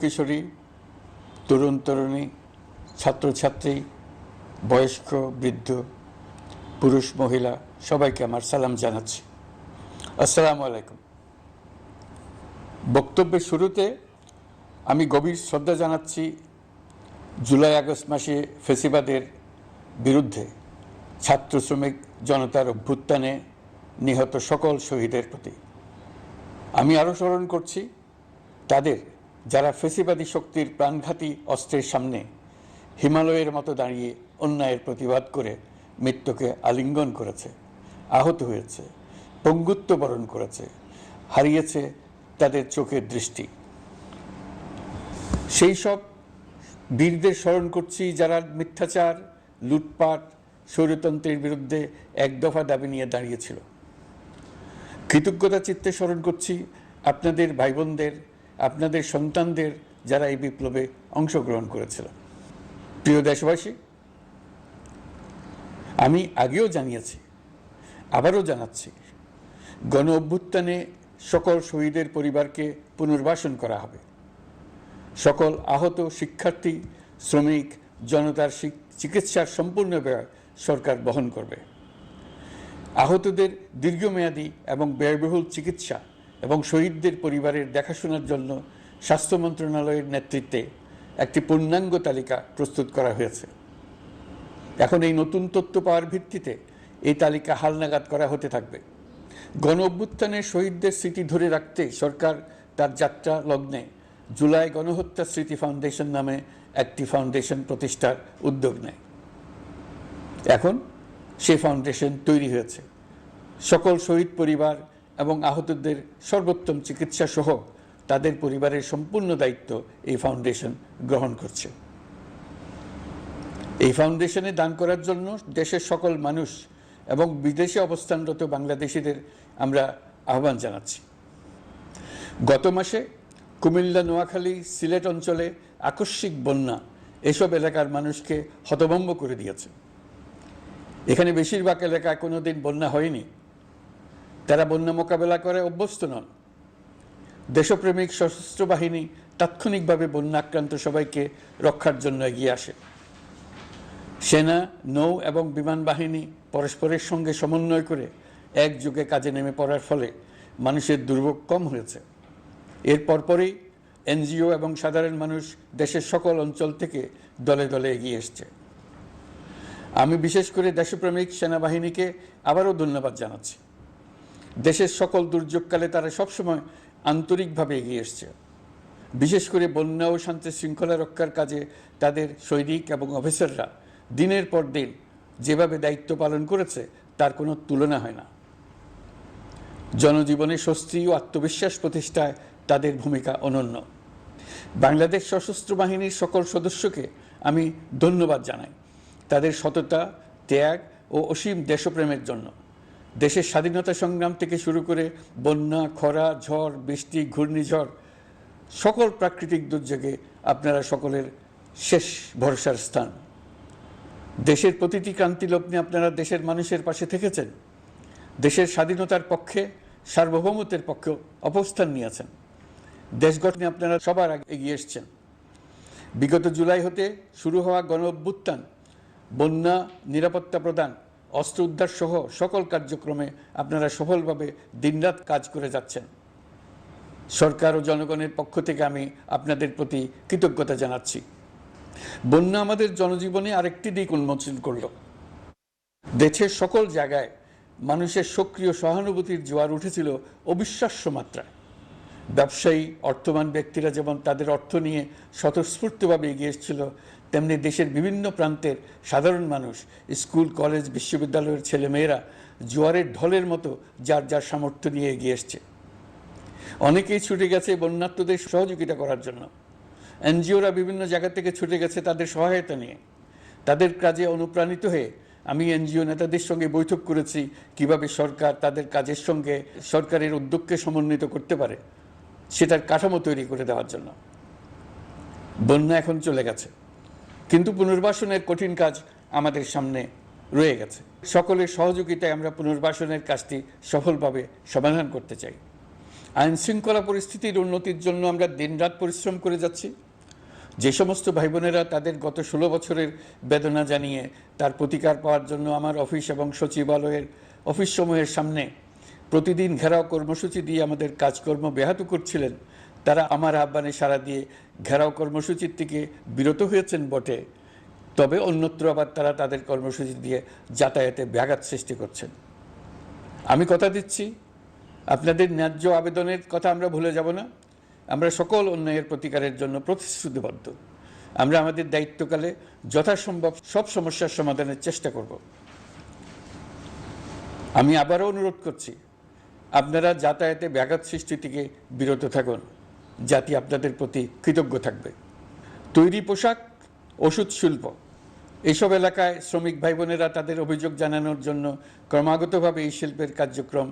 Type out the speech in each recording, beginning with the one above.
কিশোরী, তরুণ তরুণী, ছাত্রছাত্রী, বয়স্ক বৃদ্ধ, পুরুষ মহিলা সবাইকে আমার সালাম জানাচ্ছি। আসসালামু আলাইকুম। বক্তব্যের শুরুতে আমি গভীর শ্রদ্ধা জানাচ্ছি জুলাই আগস্ট মাসে ফ্যাসিবাদের বিরুদ্ধে ছাত্র শ্রমিক জনতার অভ্যুত্থানে নিহত সকল শহীদের প্রতি। আমি আরও স্মরণ করছি তাদের যারা ফ্যাসিবাদী শক্তির প্রাণঘাতী অস্ত্রের সামনে হিমালয়ের মতো দাঁড়িয়ে অন্যায়ের প্রতিবাদ করে মৃত্যুকে আলিঙ্গন করেছে, আহত হয়েছে, পঙ্গুত্ব বরণ করেছে, হারিয়েছে তাদের চোখের দৃষ্টি। সেই সব বীরদের স্মরণ করছি যারা মিথ্যাচার, লুটপাট, স্বৈরতন্ত্রের বিরুদ্ধে এক দফা দাবি নিয়ে দাঁড়িয়েছিল। কৃতজ্ঞতা চিত্তে স্মরণ করছি আপনাদের ভাই বোনদের, আপনাদের সন্তানদের যারা এই বিপ্লবে অংশগ্রহণ করেছিল। প্রিয় দেশবাসী, আমি আগেও জানিয়েছি, আবারও জানাচ্ছি, গণ অভ্যুত্থানে সকল শহীদের পরিবারকে পুনর্বাসন করা হবে। সকল আহত শিক্ষার্থী, শ্রমিক জনতার চিকিৎসার সম্পূর্ণ ব্যয় সরকার বহন করবে। আহতদের দীর্ঘমেয়াদী এবং ব্যয়বহুল চিকিৎসা এবং শহীদদের পরিবারের দেখাশোনার জন্য স্বাস্থ্য মন্ত্রণালয়ের নেতৃত্বে একটি পূর্ণাঙ্গ তালিকা প্রস্তুত করা হয়েছে। এখন এই নতুন তথ্য পাওয়ার ভিত্তিতে এই তালিকা হালনাগাদ করা হতে থাকবে। গণ অভ্যুত্থানের শহীদদের স্মৃতি ধরে রাখতে সরকার তার যাত্রা লগ্নে জুলাই গণহত্যা স্মৃতি ফাউন্ডেশন নামে একটি ফাউন্ডেশন প্রতিষ্ঠার উদ্যোগ নেয়। এখন সেই ফাউন্ডেশন তৈরি হয়েছে। সকল শহীদ পরিবার এবং আহতদের সর্বোত্তম চিকিৎসা সহ তাদের পরিবারের সম্পূর্ণ দায়িত্ব এই ফাউন্ডেশন গ্রহণ করছে। এই ফাউন্ডেশনে দান করার জন্য দেশের সকল মানুষ এবং বিদেশে অবস্থানরত বাংলাদেশিদের আমরা আহ্বান জানাচ্ছি। গত মাসে কুমিল্লা, নোয়াখালী, সিলেট অঞ্চলে আকস্মিক বন্যা এসব এলাকার মানুষকে হতভম্ব করে দিয়েছে। এখানে বেশিরভাগ এলাকায় কোনোদিন বন্যা হয়নি। তারা বন্যা মোকাবেলা করে অভ্যস্ত নন। দেশপ্রেমিক সশস্ত্র বাহিনী তাৎক্ষণিকভাবে বন্যা আক্রান্ত সবাইকে রক্ষার জন্য এগিয়ে আসে। সেনা, নৌ এবং বিমান বাহিনী পরস্পরের সঙ্গে সমন্বয় করে একযোগে কাজে নেমে পড়ার ফলে মানুষের দুর্ভোগ কম হয়েছে। এর পরপরই এনজিও এবং সাধারণ মানুষ দেশের সকল অঞ্চল থেকে দলে দলে এগিয়ে এসছে। আমি বিশেষ করে দেশপ্রেমিক সেনাবাহিনীকে আবারও ধন্যবাদ জানাচ্ছি। দেশের সকল দুর্যোগকালে তারা সবসময় আন্তরিকভাবে এগিয়ে এসছে। বিশেষ করে বন্যা ও শান্তি শৃঙ্খলা রক্ষার কাজে তাদের সৈনিক এবং অফিসাররা দিনের পর দিন যেভাবে দায়িত্ব পালন করেছে তার কোনো তুলনা হয় না। জনজীবনে স্বস্তি ও আত্মবিশ্বাস প্রতিষ্ঠায় তাদের ভূমিকা অনন্য। বাংলাদেশ সশস্ত্র বাহিনীর সকল সদস্যকে আমি ধন্যবাদ জানাই তাদের সততা, ত্যাগ ও অসীম দেশপ্রেমের জন্য। দেশের স্বাধীনতা সংগ্রাম থেকে শুরু করে বন্যা, খরা, ঝড়, বৃষ্টি, ঘূর্ণিঝড়, সকল প্রাকৃতিক দুর্যোগে আপনারা সকলের শেষ ভরসার স্থান। দেশের প্রতিটি ক্রান্তিলগ্নে আপনারা দেশের মানুষের পাশে থেকেছেন। দেশের স্বাধীনতার পক্ষে, সার্বভৌমত্বের পক্ষে অবস্থান নিয়েছেন। দেশ গঠনে আপনারা সবার আগে এগিয়ে এসছেন। বিগত জুলাই হতে শুরু হওয়া গণ অভ্যুত্থান, বন্যা, নিরাপত্তা প্রদান, অস্ত্র উদ্ধার সহ সকল কার্যক্রমে আপনারা সফলভাবে দিনরাত কাজ করে যাচ্ছেন। সরকার ও জনগণের পক্ষ থেকে আমি আপনাদের প্রতি কৃতজ্ঞতা জানাচ্ছি। বন্যা আমাদের জনজীবনে আরেকটি দিক উন্মোচন করল। দেশের সকল জায়গায় মানুষের সক্রিয় সহানুভূতির জোয়ার উঠেছিল অবিশ্বাস্য মাত্রায়। ব্যবসায়ী, অর্থবান ব্যক্তিরা যেমন তাদের অর্থ নিয়ে স্বতঃস্ফূর্তভাবে এগিয়ে এসেছিল, তেমনি দেশের বিভিন্ন প্রান্তের সাধারণ মানুষ, স্কুল, কলেজ, বিশ্ববিদ্যালয়ের ছেলেমেয়েরা জোয়ারের ঢলের মতো যার যার সামর্থ্য নিয়ে এগিয়ে এসছে। অনেকেই ছুটে গেছে বন্যার্তদের সহযোগিতা করার জন্য। এনজিওরা বিভিন্ন জায়গা থেকে ছুটে গেছে তাদের সহায়তা নিয়ে। তাদের কাজে অনুপ্রাণিত হয়ে আমি এনজিও নেতাদের সঙ্গে বৈঠক করেছি কিভাবে সরকার তাদের কাজের সঙ্গে সরকারের উদ্যোগকে সমন্বিত করতে পারে, সেটার কাঠামো তৈরি করে দেওয়ার জন্য। বন্যা এখন চলে গেছে, কিন্তু পুনর্বাসনের কঠিন কাজ আমাদের সামনে রয়ে গেছে। সকলের সহযোগিতায় আমরা পুনর্বাসনের কাজটি সফলভাবে সমাধান করতে চাই। আইন শৃঙ্খলা পরিস্থিতির উন্নতির জন্য আমরা দিনরাত পরিশ্রম করে যাচ্ছি। যে সমস্ত ভাই বোনেরা তাদের গত 16 বছরের বেদনা জানিয়ে তার প্রতিকার পাওয়ার জন্য আমার অফিস এবং সচিবালয়ের অফিসসমূহের সামনে প্রতিদিন ঘেরাও কর্মসূচি দিয়ে আমাদের কাজকর্ম ব্যাহত করছিলেন, তারা আমার আহ্বানে সাড়া দিয়ে ঘেরাও কর্মসূচির থেকে বিরত হয়েছেন বটে, তবে অন্যত্র আবার তারা তাদের কর্মসূচি দিয়ে যাতায়াতে ব্যাঘাত সৃষ্টি করছেন। আমি কথা দিচ্ছি, আপনাদের ন্যায্য আবেদনের কথা আমরা ভুলে যাব না। আমরা সকল অন্যায়ের প্রতিকারের জন্য প্রতিশ্রুতিবদ্ধ। আমরা আমাদের দায়িত্বকালে যথাসম্ভব সব সমস্যার সমাধানের চেষ্টা করব। আমি আবারও অনুরোধ করছি, আপনারা যাতায়াতে ব্যাঘাত সৃষ্টি থেকে বিরত থাকুন। জাতি আপনাদের প্রতি কৃতজ্ঞ থাকবে। তৈরি পোশাক, ওষুধ শিল্প, এইসব এলাকায় শ্রমিক ভাই বোনেরা তাদের অভিযোগ জানানোর জন্য ক্রমাগতভাবে এই শিল্পের কার্যক্রম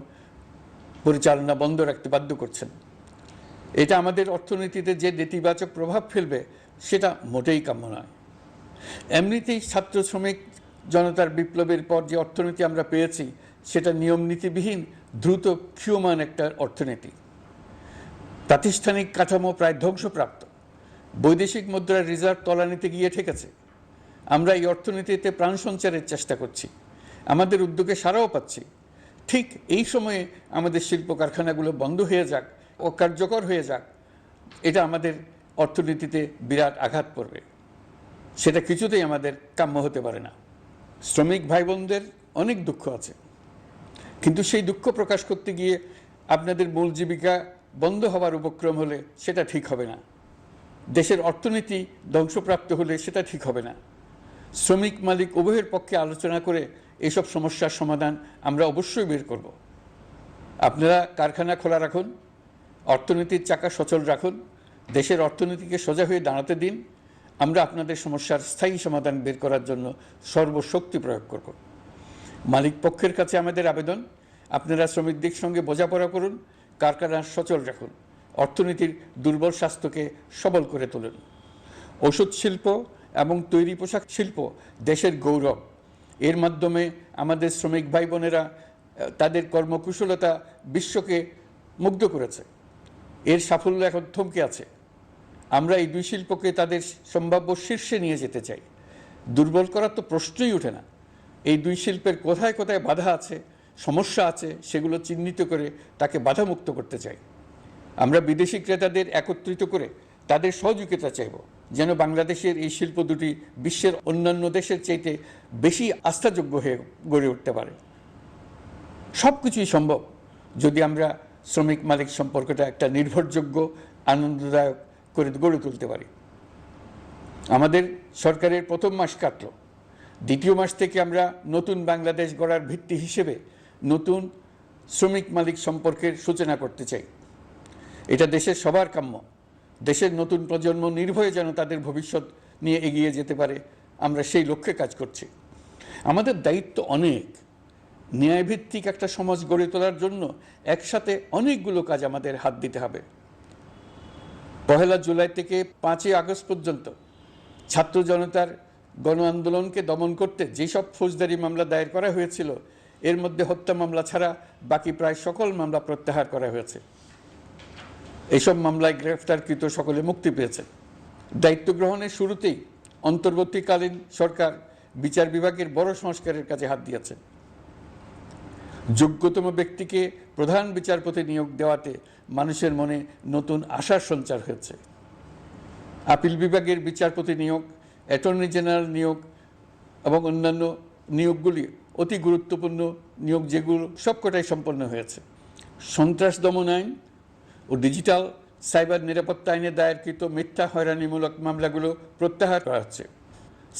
পরিচালনা বন্ধ রাখতে বাধ্য করছেন। এটা আমাদের অর্থনীতিতে যে নেতিবাচক প্রভাব ফেলবে সেটা মোটেই কাম্য নয়। এমনিতেই ছাত্র শ্রমিক জনতার বিপ্লবের পর যে অর্থনীতি আমরা পেয়েছি সেটা নিয়ম নীতিবিহীন দ্রুত ক্ষীয়মান একটা অর্থনীতি। প্রাতিষ্ঠানিক কাঠামো প্রায় ধ্বংসপ্রাপ্ত। বৈদেশিক মুদ্রার রিজার্ভ তলানিতে গিয়ে ঠেকেছে। আমরা এই অর্থনীতিতে প্রাণ সঞ্চারের চেষ্টা করছি, আমাদের উদ্যোগে সাড়াও পাচ্ছি। ঠিক এই সময়ে আমাদের শিল্প কারখানাগুলো বন্ধ হয়ে যাক, অকার্যকর হয়ে যাক, এটা আমাদের অর্থনীতিতে বিরাট আঘাত পড়বে। সেটা কিছুতেই আমাদের কাম্য হতে পারে না। শ্রমিক ভাই বোনদের অনেক দুঃখ আছে, কিন্তু সেই দুঃখ প্রকাশ করতে গিয়ে আপনাদের মূল জীবিকা বন্ধ হওয়ার উপক্রম হলে সেটা ঠিক হবে না। দেশের অর্থনীতি ধ্বংসপ্রাপ্ত হলে সেটা ঠিক হবে না। শ্রমিক মালিক উভয়ের পক্ষে আলোচনা করে এইসব সমস্যার সমাধান আমরা অবশ্যই বের করব। আপনারা কারখানা খোলা রাখুন, অর্থনীতির চাকা সচল রাখুন, দেশের অর্থনীতিকে সোজা হয়ে দাঁড়াতে দিন। আমরা আপনাদের সমস্যার স্থায়ী সমাধান বের করার জন্য সর্বশক্তি প্রয়োগ করব। মালিক পক্ষের কাছে আমাদের আবেদন, আপনারা শ্রমিকদের সঙ্গে বোঝাপড়া করুন, কারখানা সচল রাখুন, অর্থনীতির দুর্বল স্বাস্থ্যকে সবল করে তুলুন। ওষুধ শিল্প এবং তৈরি পোশাক শিল্প দেশের গৌরব। এর মাধ্যমে আমাদের শ্রমিক ভাই বোনেরা তাদের কর্মকুশলতা বিশ্বকে মুগ্ধ করেছে। এর সাফল্য এখন থমকে আছে। আমরা এই দুই শিল্পকে তাদের সম্ভাব্য শীর্ষে নিয়ে যেতে চাই। দুর্বল করার তো প্রশ্নই ওঠে না। এই দুই শিল্পের কোথায় কোথায় বাধা আছে, সমস্যা আছে, সেগুলো চিহ্নিত করে তাকে বাধামুক্ত করতে চাই। আমরা বিদেশি ক্রেতাদের একত্রিত করে তাদের সহযোগিতা চাইব, যেন বাংলাদেশের এই শিল্প দুটি বিশ্বের অন্যান্য দেশের চাইতে বেশি আস্থাযোগ্য হয়ে গড়ে উঠতে পারে। সব কিছুই সম্ভব যদি আমরা শ্রমিক মালিক সম্পর্কটা একটা নির্ভরযোগ্য, আনন্দদায়ক করে গড়ে তুলতে পারি। আমাদের সরকারের প্রথম মাস কাটল, দ্বিতীয় মাস থেকে আমরা নতুন বাংলাদেশ গড়ার ভিত্তি হিসেবে নতুন শ্রমিক মালিক সম্পর্কের সূচনা করতে চাই। এটা দেশের সবার কাম্য। দেশের নতুন প্রজন্ম নির্ভয়ে যেন তাদের ভবিষ্যৎ নিয়ে এগিয়ে যেতে পারে, আমরা সেই লক্ষ্যে কাজ করছি। আমাদের দায়িত্ব অনেক। ন্যায়ভিত্তিক একটা সমাজ গড়ে তোলার জন্য একসাথে অনেকগুলো কাজ আমাদের হাত দিতে হবে। 1 জুলাই থেকে 5 আগস্ট পর্যন্ত ছাত্র জনতার গণ আন্দোলনকে দমন করতে যেসব ফৌজদারি মামলা দায়ের করা হয়েছিল, এর মধ্যে হত্যা মামলা ছাড়া বাকি প্রায় সকল মামলা প্রত্যাহার করা হয়েছে। এইসব মামলায় গ্রেফতারকৃত সকলে মুক্তি পেয়েছে। দায়িত্ব গ্রহণের শুরুতেই অন্তর্বর্তীকালীন সরকার বিচার বিভাগের বড় সংস্কারের কাজে হাত দিয়েছে। যোগ্যতম ব্যক্তিকে প্রধান বিচারপতি নিয়োগ দেওয়াতে মানুষের মনে নতুন আশার সঞ্চার হয়েছে। আপিল বিভাগের বিচারপতি নিয়োগ, অ্যাটর্নি জেনারেল নিয়োগ এবং অন্যান্য নিয়োগগুলি অতি গুরুত্বপূর্ণ নিয়োগ, যেগুলো সবকটাই সম্পন্ন হয়েছে। সন্ত্রাস দমন আইন ও ডিজিটাল সাইবার নিরাপত্তা আইনে দায়েরকৃত মিথ্যা হয়রানিমূলক মামলাগুলো প্রত্যাহার করা হচ্ছে।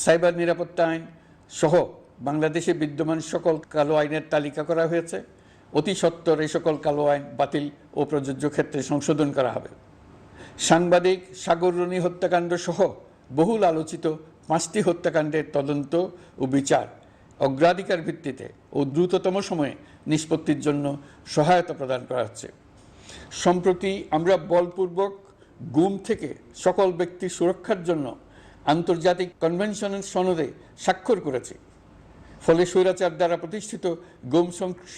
সাইবার নিরাপত্তা আইন সহ বাংলাদেশে বিদ্যমান সকল কালো আইনের তালিকা করা হয়েছে। অতি সত্বর এই সকল কালো আইন বাতিল ও প্রযোজ্য ক্ষেত্রে সংশোধন করা হবে। সাংবাদিক সাগর রনি হত্যাকাণ্ড সহ বহুল আলোচিত 5টি হত্যাকাণ্ডের তদন্ত ও বিচার অগ্রাধিকার ভিত্তিতে ও দ্রুততম সময়ে নিষ্পত্তির জন্য সহায়তা প্রদান করা হচ্ছে। সম্প্রতি আমরা বলপূর্বক গুম থেকে সকল ব্যক্তির সুরক্ষার জন্য আন্তর্জাতিক কনভেনশনের সনদে স্বাক্ষর করেছি। ফলে স্বৈরাচার দ্বারা প্রতিষ্ঠিত গুম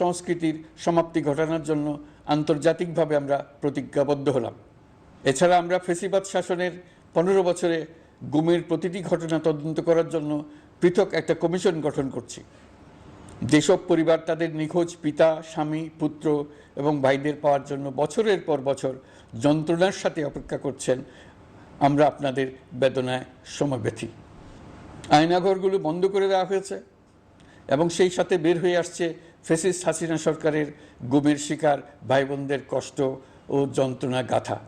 সংস্কৃতির সমাপ্তি ঘটানোর জন্য আন্তর্জাতিকভাবে আমরা প্রতিজ্ঞাবদ্ধ হলাম। এছাড়া আমরা ফ্যাসিবাদ শাসনের 15 বছরে গুমের প্রতিটি ঘটনা তদন্ত করার জন্য পৃথক একটা কমিশন গঠন করছি। যেসব পরিবার তাদের নিখোঁজ পিতা, স্বামী, পুত্র এবং ভাইদের পাওয়ার জন্য বছরের পর বছর যন্ত্রণার সাথে অপেক্ষা করছেন, আমরা আপনাদের বেদনায় সমব্যথী। আয়নাঘরগুলো বন্ধ করে দেওয়া হয়েছে এবং সেই সাথে বের হয়ে আসছে ফ্যাসিস্ট হাসিনা সরকারের গুমের শিকার ভাই বোনদের কষ্ট ও যন্ত্রণা গাথা।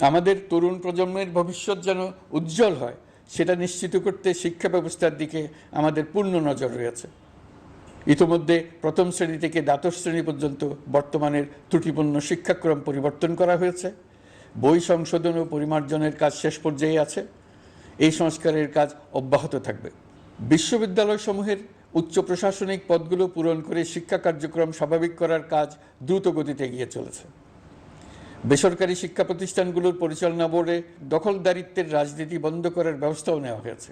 আমাদের তরুণ প্রজন্মের ভবিষ্যৎ যেন উজ্জ্বল হয়, সেটা নিশ্চিত করতে শিক্ষা ব্যবস্থার দিকে আমাদের পূর্ণ নজর রয়েছে। ইতিমধ্যে প্রথম শ্রেণী থেকে দ্বাদশ শ্রেণী পর্যন্ত বর্তমানের ত্রুটিপূর্ণ শিক্ষাক্রম পরিবর্তন করা হয়েছে। বই সংশোধন ও পরিমার্জনের কাজ শেষ পর্যায়ে আছে। এই সংস্কারের কাজ অব্যাহত থাকবে। বিশ্ববিদ্যালয়সমূহের উচ্চ প্রশাসনিক পদগুলো পূরণ করে শিক্ষা কার্যক্রম স্বাভাবিক করার কাজ দ্রুত গতিতে এগিয়ে চলেছে। বেসরকারি শিক্ষা প্রতিষ্ঠানগুলোর পরিচালনা বোর্ডে দখলদারিত্বের রাজনীতি বন্ধ করার ব্যবস্থাও নেওয়া হয়েছে।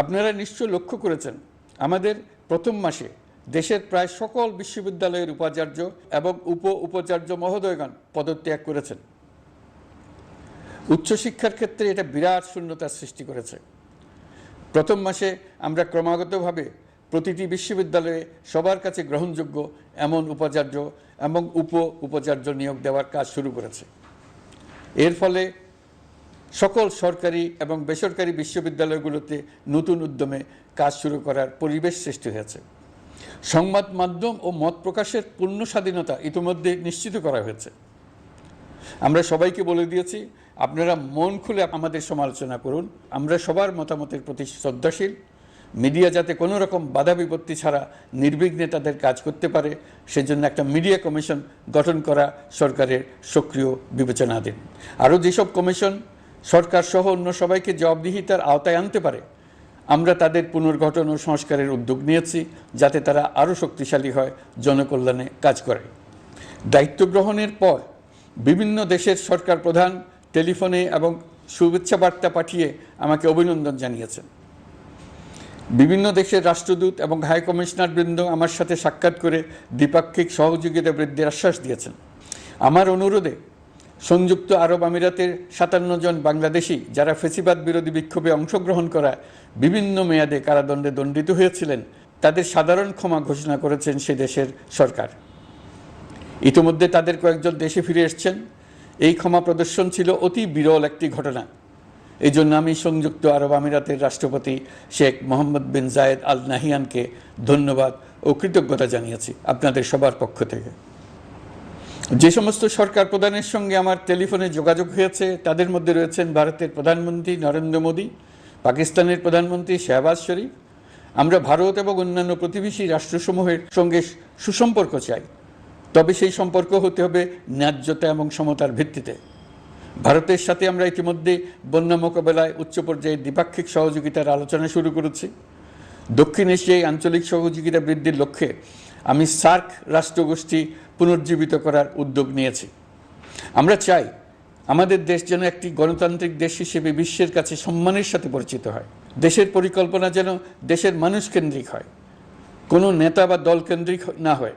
আপনারা নিশ্চয় লক্ষ্য করেছেন, আমাদের প্রথম মাসে দেশের প্রায় সকল বিশ্ববিদ্যালয়ের উপাচার্য এবং উপাচার্য মহোদয়গণ পদত্যাগ করেছেন। উচ্চশিক্ষার ক্ষেত্রে এটা বিরাট শূন্যতার সৃষ্টি করেছে। প্রথম মাসে আমরা ক্রমাগতভাবে প্রতিটি বিশ্ববিদ্যালয়ে সবার কাছে গ্রহণযোগ্য এমন উপাচার্য এবং উপাচার্য নিয়োগ দেওয়ার কাজ শুরু করেছে। এর ফলে সকল সরকারি এবং বেসরকারি বিশ্ববিদ্যালয়গুলোতে নতুন উদ্যমে কাজ শুরু করার পরিবেশ সৃষ্টি হয়েছে। সংবাদ মাধ্যম ও মত প্রকাশের পূর্ণ স্বাধীনতা ইতিমধ্যে নিশ্চিত করা হয়েছে। আমরা সবাইকে বলে দিয়েছি, আপনারা মন খুলে আমাদের সমালোচনা করুন, আমরা সবার মতামতের প্রতি শ্রদ্ধাশীল। মিডিয়া যাতে কোনো রকম বাধা বিপত্তি ছাড়া নির্বিঘ্নে তাদের কাজ করতে পারে, সেজন্য একটা মিডিয়া কমিশন গঠন করা সরকারের সক্রিয় বিবেচনাধীন। আরও যেসব কমিশন সরকার সহ অন্য সবাইকে জবাবদিহিতার আওতায় আনতে পারে, আমরা তাদের পুনর্গঠন ও সংস্কারের উদ্যোগ নিয়েছি, যাতে তারা আরও শক্তিশালী হয়, জনকল্যাণে কাজ করে। দায়িত্ব গ্রহণের পর বিভিন্ন দেশের সরকার প্রধান টেলিফোনে এবং শুভেচ্ছা বার্তা পাঠিয়ে আমাকে অভিনন্দন জানিয়েছেন। বিভিন্ন দেশের রাষ্ট্রদূত এবং হাই কমিশনার বৃন্দ আমার সাথে সাক্ষাৎ করে দ্বিপাক্ষিক সহযোগিতা বৃদ্ধির আশ্বাস দিয়েছেন। আমার অনুরোধে সংযুক্ত আরব আমিরাতের 57 জন বাংলাদেশি যারা ফ্যাসিবাদ বিরোধী বিক্ষোভে অংশগ্রহণ করা বিভিন্ন মেয়াদে কারাদণ্ডে দণ্ডিত হয়েছিলেন, তাদের সাধারণ ক্ষমা ঘোষণা করেছেন সে দেশের সরকার। ইতিমধ্যে তাদের কয়েকজন দেশে ফিরে এসেছেন। এই ক্ষমা প্রদর্শন ছিল অতি বিরল একটি ঘটনা। এই জন্য আমি সংযুক্ত আরব আমিরাতের রাষ্ট্রপতি শেখ মোহাম্মদ বিন জায়েদ আল নাহিয়ানকে ধন্যবাদ ও কৃতজ্ঞতা জানিয়েছি আপনাদের সবার পক্ষ থেকে। যে সমস্ত সরকার প্রধানের সঙ্গে আমার টেলিফোনে যোগাযোগ হয়েছে, তাদের মধ্যে রয়েছেন ভারতের প্রধানমন্ত্রী নরেন্দ্র মোদী, পাকিস্তানের প্রধানমন্ত্রী শাহবাজ শরীফ। আমরা ভারত এবং অন্যান্য প্রতিবেশী রাষ্ট্রসমূহের সঙ্গে সুসম্পর্ক চাই, তবে সেই সম্পর্ক হতে হবে ন্যায্যতা এবং সমতার ভিত্তিতে। ভারতের সাথে আমরা ইতিমধ্যে বন্যা মোকাবেলায় উচ্চ পর্যায়ে দ্বিপাক্ষিক সহযোগিতার আলোচনা শুরু করেছি। দক্ষিণ এশিয়ায় আঞ্চলিক সহযোগিতা বৃদ্ধির লক্ষ্যে আমি সার্ক রাষ্ট্রগোষ্ঠী পুনর্জীবিত করার উদ্যোগ নিয়েছি। আমরা চাই আমাদের দেশ যেন একটি গণতান্ত্রিক দেশ হিসেবে বিশ্বের কাছে সম্মানের সাথে পরিচিত হয়। দেশের পরিকল্পনা যেন দেশের মানুষ কেন্দ্রিক হয়, কোনো নেতা বা দল কেন্দ্রিক না হয়।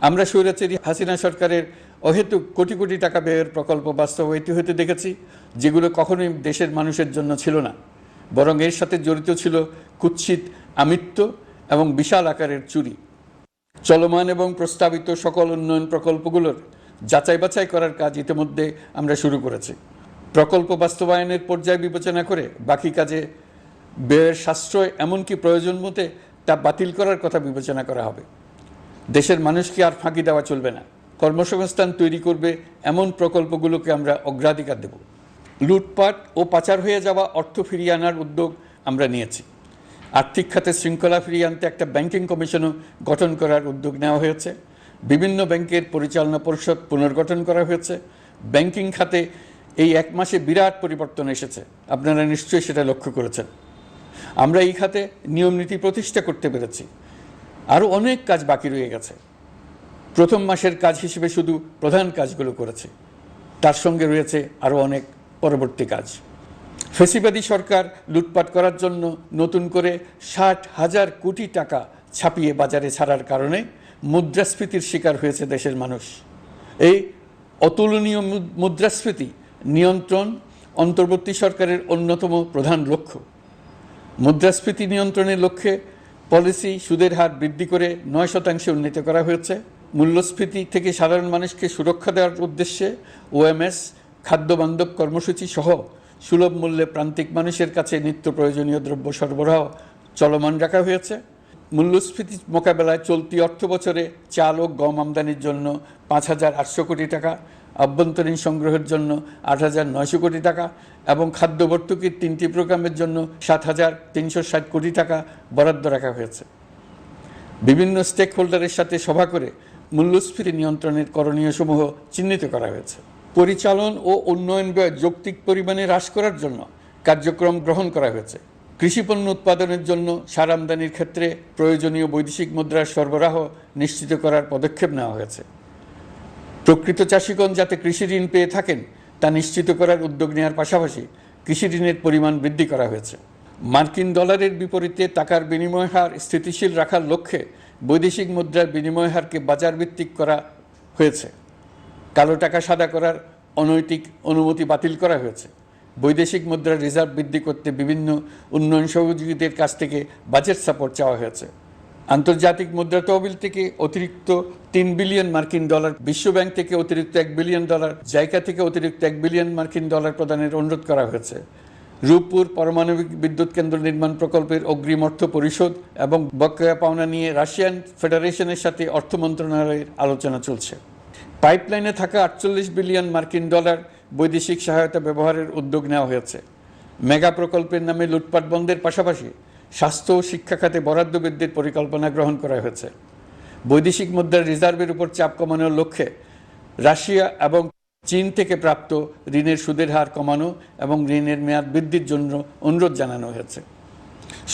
আমরা স্বৈরাচারী হাসিনা সরকারের অহেতুক কোটি কোটি টাকা ব্যয়ের প্রকল্প বাস্তবায়িত হতে দেখেছি, যেগুলো কখনোই দেশের মানুষের জন্য ছিল না, বরং এর সাথে জড়িত ছিল কুৎসিত আমিত্ব এবং বিশাল আকারের চুরি। চলমান এবং প্রস্তাবিত সকল উন্নয়ন প্রকল্পগুলোর যাচাই বাছাই করার কাজ ইতিমধ্যে আমরা শুরু করেছি। প্রকল্প বাস্তবায়নের পর্যায় বিবেচনা করে বাকি কাজে ব্যয়ের সাশ্রয় এমনকি প্রয়োজন মতে তা বাতিল করার কথা বিবেচনা করা হবে। দেশের মানুষকে আর ফাঁকি দেওয়া চলবে না। কর্মসংস্থান তৈরি করবে এমন প্রকল্পগুলোকে আমরা অগ্রাধিকার দেব। লুটপাট ও পাচার হয়ে যাওয়া অর্থ ফিরিয়ে আনার উদ্যোগ আমরা নিয়েছি। আর্থিক খাতে শৃঙ্খলা ফিরিয়ে আনতে একটা ব্যাংকিং কমিশনও গঠন করার উদ্যোগ নেওয়া হয়েছে। বিভিন্ন ব্যাংকের পরিচালনা পরিষদ পুনর্গঠন করা হয়েছে। ব্যাংকিং খাতে এই এক মাসে বিরাট পরিবর্তন এসেছে, আপনারা নিশ্চয়ই সেটা লক্ষ্য করেছেন। আমরা এই খাতে নিয়মনীতি প্রতিষ্ঠা করতে পেরেছি। আরও অনেক কাজ বাকি রয়ে গেছে। প্রথম মাসের কাজ হিসেবে শুধু প্রধান কাজগুলো করেছে, তার সঙ্গে রয়েছে আরও অনেক পরবর্তী কাজ। ফ্যাসিবাদী সরকার লুটপাট করার জন্য নতুন করে 60,000 কোটি টাকা ছাপিয়ে বাজারে ছাড়ার কারণে মুদ্রাস্ফীতির শিকার হয়েছে দেশের মানুষ। এই অতুলনীয় মুদ্রাস্ফীতি নিয়ন্ত্রণ অন্তর্বর্তী সরকারের অন্যতম প্রধান লক্ষ্য। মুদ্রাস্ফীতি নিয়ন্ত্রণের লক্ষ্যে পলিসি সুদের হার বৃদ্ধি করে 9% উন্নীত করা হয়েছে। মূল্যস্ফীতি থেকে সাধারণ মানুষকে সুরক্ষা দেওয়ার উদ্দেশ্যে ওএমএস খাদ্যবান্ধব কর্মসূচি সহ সুলভ মূল্যে প্রান্তিক মানুষের কাছে নিত্য প্রয়োজনীয় দ্রব্য সরবরাহ চলমান রাখা হয়েছে। মূল্যস্ফীতি মোকাবেলায় চলতি অর্থ বছরে চাল ও গম আমদানির জন্য 5,800 কোটি টাকা, আভ্যন্তরীণ সংগ্রহের জন্য 8,900 কোটি টাকা এবং খাদ্য ভর্তুকির 3টি প্রোগ্রামের জন্য 7,360 কোটি টাকা বরাদ্দ রাখা হয়েছে। বিভিন্ন স্টেক হোল্ডারের সাথে সভা করে মূল্যস্ফীতি নিয়ন্ত্রণের করণীয় সমূহ চিহ্নিত করা হয়েছে। পরিচালন ও উন্নয়ন ব্যয় যৌক্তিক পরিমাণে হ্রাস করার জন্য কার্যক্রম গ্রহণ করা হয়েছে। কৃষিপণ্য উৎপাদনের জন্য সার আমদানির ক্ষেত্রে প্রয়োজনীয় বৈদেশিক মুদ্রার সরবরাহ নিশ্চিত করার পদক্ষেপ নেওয়া হয়েছে। প্রকৃত চাষিগণ যাতে কৃষি ঋণ পেয়ে থাকেন তা নিশ্চিত করার উদ্যোগ নেওয়ার পাশাপাশি কৃষি ঋণের পরিমাণ বৃদ্ধি করা হয়েছে। মার্কিন ডলারের বিপরীতে টাকার বিনিময় হার স্থিতিশীল রাখার লক্ষ্যে বৈদেশিক মুদ্রার বিনিময় হারকে বাজার ভিত্তিক করা হয়েছে। কালো টাকা সাদা করার অনৈতিক অনুমতি বাতিল করা হয়েছে। বৈদেশিক মুদ্রার রিজার্ভ বৃদ্ধি করতে বিভিন্ন উন্নয়ন সহযোগীদের কাছ থেকে বাজেট সাপোর্ট চাওয়া হয়েছে। আন্তর্জাতিক মুদ্রা তহবিল থেকে অতিরিক্ত 3 বিলিয়ন মার্কিন ডলার, বিশ্বব্যাংক থেকে অতিরিক্ত 1 বিলিয়ন ডলার, জাইকা থেকে অতিরিক্ত 1 বিলিয়ন মার্কিন ডলার প্রদানের অনুরোধ করা হয়েছে। রূপপুর পারমাণবিক বিদ্যুৎ কেন্দ্র নির্মাণ প্রকল্পের অগ্রিম অর্থ পরিশোধ এবং বকেয়া পাওনা নিয়ে রাশিয়ান ফেডারেশনের সাথে অর্থ মন্ত্রণালয়ের আলোচনা চলছে। পাইপলাইনে থাকা 48 বিলিয়ন মার্কিন ডলার বৈদেশিক সহায়তা ব্যবহারের উদ্যোগ নেওয়া হয়েছে। মেগা প্রকল্পের নামে লুটপাট বন্ধের পাশাপাশি স্বাস্থ্য ও শিক্ষা খাতে বরাদ্দ বৃদ্ধির পরিকল্পনা গ্রহণ করা হয়েছে। বৈদেশিক মুদ্রার রিজার্ভের উপর চাপ কমানোর লক্ষ্যে রাশিয়া এবং চীন থেকে প্রাপ্ত ঋণের সুদের হার কমানো এবং ঋণের মেয়াদ বৃদ্ধির জন্য অনুরোধ জানানো হয়েছে।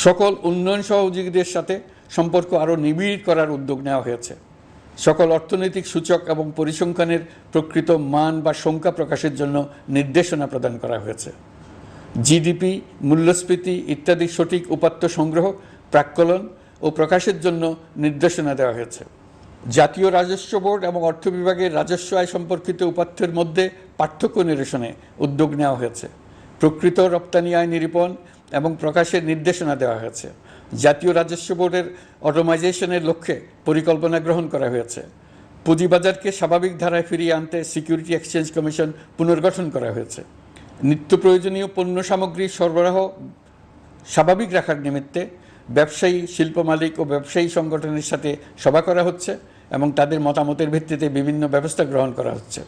সকল উন্নয়ন সহযোগীদের সাথে সম্পর্ক আরও নিবিড় করার উদ্যোগ নেওয়া হয়েছে। সকল অর্থনৈতিক সূচক এবং পরিসংখ্যানের প্রকৃত মান বা সংখ্যা প্রকাশের জন্য নির্দেশনা প্রদান করা হয়েছে। জিডিপি, মূল্যস্ফীতি ইত্যাদি সঠিক উপাত্ত সংগ্রহ, প্রাক্কলন ও প্রকাশের জন্য নির্দেশনা দেওয়া হয়েছে। জাতীয় রাজস্ব বোর্ড এবং অর্থ বিভাগের রাজস্ব আয় সম্পর্কিত উপাত্তের মধ্যে পার্থক্য নিরসনে উদ্যোগ নেওয়া হয়েছে। প্রকৃত রপ্তানি আয় নিরূপণ এবং প্রকাশের নির্দেশনা দেওয়া হয়েছে। জাতীয় রাজস্ব বোর্ডের অটোমাইজেশনের লক্ষ্যে পরিকল্পনা গ্রহণ করা হয়েছে। পুঁজিবাজারকে স্বাভাবিক ধারায় ফিরিয়ে আনতে সিকিউরিটি এক্সচেঞ্জ কমিশন পুনর্গঠন করা হয়েছে। নিত্য প্রয়োজনীয় পণ্য সামগ্রীর সরবরাহ স্বাভাবিক রাখার নিমিত্তে ব্যবসায়ী, শিল্প মালিক ও ব্যবসায়ী সংগঠনের সাথে সভা করা হচ্ছে এবং তাদের মতামতের ভিত্তিতে বিভিন্ন ব্যবস্থা গ্রহণ করা হচ্ছে।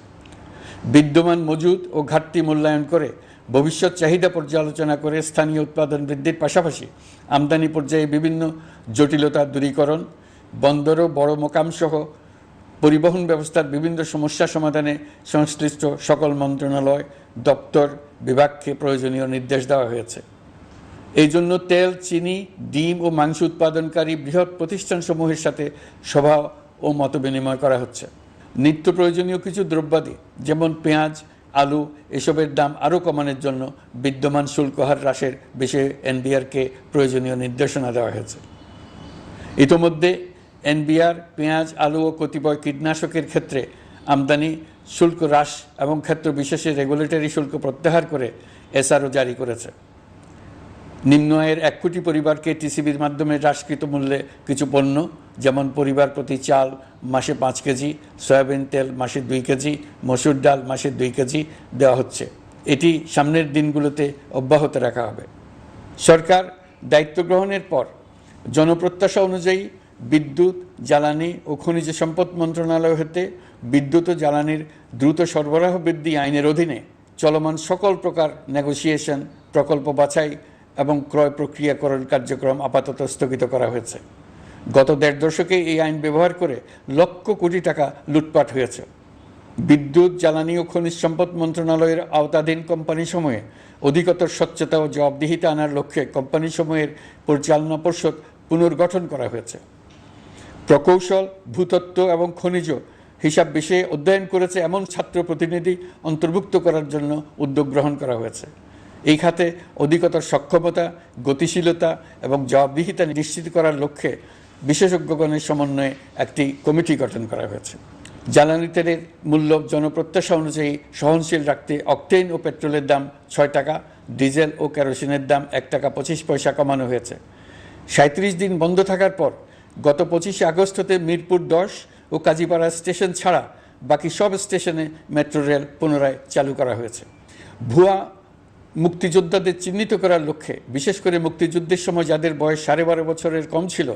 বিদ্যমান মজুদ ও ঘাটতি মূল্যায়ন করে ভবিষ্যৎ চাহিদা পর্যালোচনা করে স্থানীয় উৎপাদন বৃদ্ধির পাশাপাশি আমদানি পর্যায়ে বিভিন্ন জটিলতা দূরীকরণ, বন্দর ও বড় মোকামসহ পরিবহন ব্যবস্থার বিভিন্ন সমস্যা সমাধানে সংশ্লিষ্ট সকল মন্ত্রণালয়, দপ্তর, বিভাগকে প্রয়োজনীয় নির্দেশ দেওয়া হয়েছে। এই জন্য তেল, চিনি, ডিম ও মাংস উৎপাদনকারী বৃহৎ প্রতিষ্ঠানসমূহের সাথে সভা ও মতবিনিময় করা হচ্ছে। নিত্য প্রয়োজনীয় কিছু দ্রব্যাদি যেমন পেঁয়াজ, আলু এসবের দাম আরও কমানোর জন্য বিদ্যমান শুল্ক হার হ্রাসের বিষয়ে এনবিআরকে প্রয়োজনীয় নির্দেশনা দেওয়া হয়েছে। ইতোমধ্যে এনবিআর পেঁয়াজ, আলু ও কতিপয় কীটনাশকের ক্ষেত্রে আমদানি শুল্ক হ্রাস এবং ক্ষেত্র বিশেষে রেগুলেটরি শুল্ক প্রত্যাহার করে এসআরও জারি করেছে। নিম্ন আয়ের 1 কোটি পরিবারকে টিসিবির মাধ্যমে হ্রাসকৃত মূল্যে কিছু পণ্য যেমন পরিবার প্রতি চাল মাসে 5 কেজি, সয়াবিন তেল মাসে 2 কেজি, মসুর ডাল মাসে 2 কেজি দেওয়া হচ্ছে। এটি সামনের দিনগুলোতে অব্যাহত রাখা হবে। সরকার দায়িত্ব গ্রহণের পর জনপ্রত্যাশা অনুযায়ী বিদ্যুৎ, জ্বালানি ও খনিজ সম্পদ মন্ত্রণালয় হতে বিদ্যুৎ ও জ্বালানির দ্রুত সরবরাহ বৃদ্ধি আইনের অধীনে চলমান সকল প্রকার নেগোসিয়েশন, প্রকল্প বাছাই এবং ক্রয় প্রক্রিয়াকরণ কার্যক্রম আপাতত স্থগিত করা হয়েছে। গত 1.5 দশকে এই আইন ব্যবহার করে লক্ষ কোটি টাকা লুটপাট হয়েছে। বিদ্যুৎ, জ্বালানি ও খনিজ সম্পদ মন্ত্রণালয়ের আওতাধীন কোম্পানিসমূহে অধিকতর স্বচ্ছতা ও জবাবদিহিতা আনার লক্ষ্যে কোম্পানিসমূহের পরিচালনা পর্ষদ পুনর্গঠন করা হয়েছে। প্রকৌশল, ভূতত্ত্ব এবং খনিজ হিসাব বিষয়ে অধ্যয়ন করেছে এমন ছাত্র প্রতিনিধি অন্তর্ভুক্ত করার জন্য উদ্যোগ গ্রহণ করা হয়েছে। এই খাতে অধিকতর সক্ষমতা, গতিশীলতা এবং জবাবদিহিতা নিশ্চিত করার লক্ষ্যে বিশেষজ্ঞগণের সমন্বয়ে একটি কমিটি গঠন করা হয়েছে। জ্বালানি তেলের মূল্য জনপ্রত্যাশা অনুযায়ী সহনশীল রাখতে অকটেন ও পেট্রোলের দাম ৬ টাকা, ডিজেল ও কেরোসিনের দাম ১ টাকা ২৫ পয়সা কমানো হয়েছে। ৩৭ দিন বন্ধ থাকার পর গত ২৫ আগস্ট হতে মিরপুর ১০ ও কাজীপাড়া স্টেশন ছাড়া বাকি সব স্টেশনে মেট্রো রেল পুনরায় চালু করা হয়েছে। ভুয়া মুক্তিযোদ্ধাদের চিহ্নিত করার লক্ষ্যে বিশেষ করে মুক্তিযুদ্ধের সময় যাদের বয়স ১২.৫ বছরের কম ছিল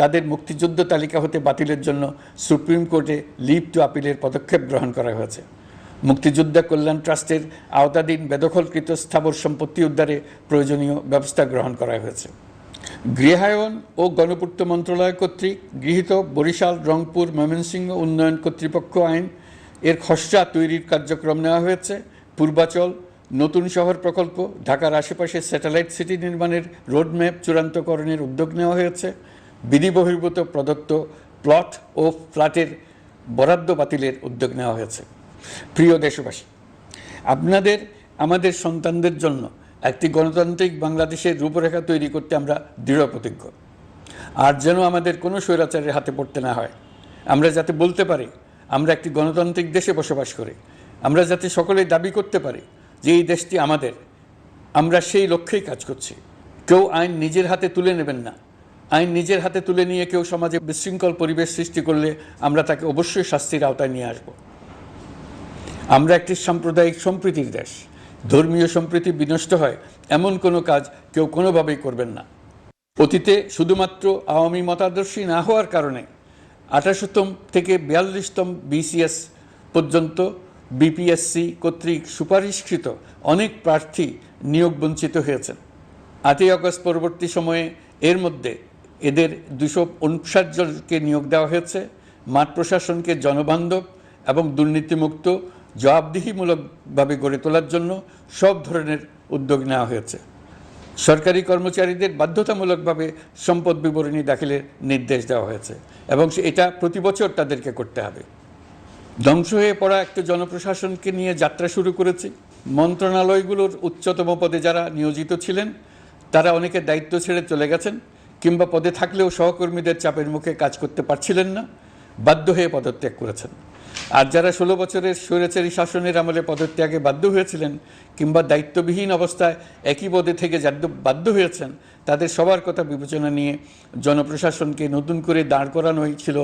তাদের মুক্তিযুদ্ধ তালিকা হতে বাতিলের জন্য সুপ্রিম কোর্টে লিভ টু আপিলের পদক্ষেপ গ্রহণ করা হয়েছে। মুক্তিযোদ্ধা কল্যাণ ট্রাস্টের আওতাধীন বেদখলকৃত স্থাবর সম্পত্তি উদ্ধারে প্রয়োজনীয় ব্যবস্থা গ্রহণ করা হয়েছে। গৃহায়ন ও গণপূর্ত মন্ত্রণালয় কর্তৃক গৃহীত বরিশাল, রংপুর, ময়মনসিংহ উন্নয়ন কর্তৃপক্ষ আইন এর খসড়া তৈরির কার্যক্রম নেওয়া হয়েছে। পূর্বাচল নতুন শহর প্রকল্প, ঢাকার আশেপাশে স্যাটেলাইট সিটি নির্মাণের রোডম্যাপ চূড়ান্তকরণের উদ্যোগ নেওয়া হয়েছে। বিধি বহির্ভূত প্রদত্ত প্লট ও ফ্ল্যাটের বরাদ্দ বাতিলের উদ্যোগ নেওয়া হয়েছে। প্রিয় দেশবাসী, আপনাদের আমাদের সন্তানদের জন্য একটি গণতান্ত্রিক বাংলাদেশের রূপরেখা তৈরি করতে আমরা দৃঢ় প্রতিজ্ঞ। আর যেন আমাদের কোনো স্বৈরাচারের হাতে পড়তে না হয়। আমরা যাতে বলতে পারি আমরা একটি গণতান্ত্রিক দেশে বসবাস করি, আমরা যাতে সকলেই দাবি করতে পারি যে এই দেশটি আমাদের, আমরা সেই লক্ষ্যেই কাজ করছি। কেউ আইন নিজের হাতে তুলে নেবেন না। আইন নিজের হাতে তুলে নিয়ে কেউ সমাজে বিশৃঙ্খল পরিবেশ সৃষ্টি করলে আমরা তাকে অবশ্যই শাস্তির আওতায় নিয়ে আসব। আমরা একটি সাম্প্রদায়িক সম্প্রীতির দেশ। ধর্মীয় সম্প্রীতি বিনষ্ট হয় এমন কোনো কাজ কেউ কোনোভাবেই করবেন না। অতীতে শুধুমাত্র আওয়ামী মতাদর্শী না হওয়ার কারণে ২৮তম থেকে ৪২তম বিসিএস পর্যন্ত বিপিএসসি কর্তৃক সুপারিশকৃত অনেক প্রার্থী নিয়োগ বঞ্চিত হয়েছেন। ৮ই আগস্ট পরবর্তী সময়ে এর মধ্যে এদের ২৫৯ জনকে নিয়োগ দেওয়া হয়েছে। মাঠ প্রশাসনকে জনবান্ধব এবং দুর্নীতিমুক্ত জবাবদিহিমূলকভাবে গড়ে তোলার জন্য সব ধরনের উদ্যোগ নেওয়া হয়েছে। সরকারি কর্মচারীদের বাধ্যতামূলকভাবে সম্পদ বিবরণী দাখিলের নির্দেশ দেওয়া হয়েছে এবং এটা প্রতি বছর তাদেরকে করতে হবে। ধ্বংস হয়ে পড়া একটা জনপ্রশাসনকে নিয়ে যাত্রা শুরু করেছি। মন্ত্রণালয়গুলোর উচ্চতম পদে যারা নিয়োজিত ছিলেন তারা অনেকে দায়িত্ব ছেড়ে চলে গেছেন, কিংবা পদে থাকলেও সহকর্মীদের চাপের মুখে কাজ করতে পারছিলেন না, বাধ্য হয়ে পদত্যাগ করেছেন। আর যারা ১৬ বছরের স্বৈরাচারী শাসনের আমলে পদত্যাগে বাধ্য হয়েছিলেন কিংবা দায়িত্ববিহীন অবস্থায় একই পদে থেকে বাধ্য হয়েছেন, তাদের সবার কথা বিবেচনা নিয়ে জনপ্রশাসনকে নতুন করে দাঁড় করানোই ছিল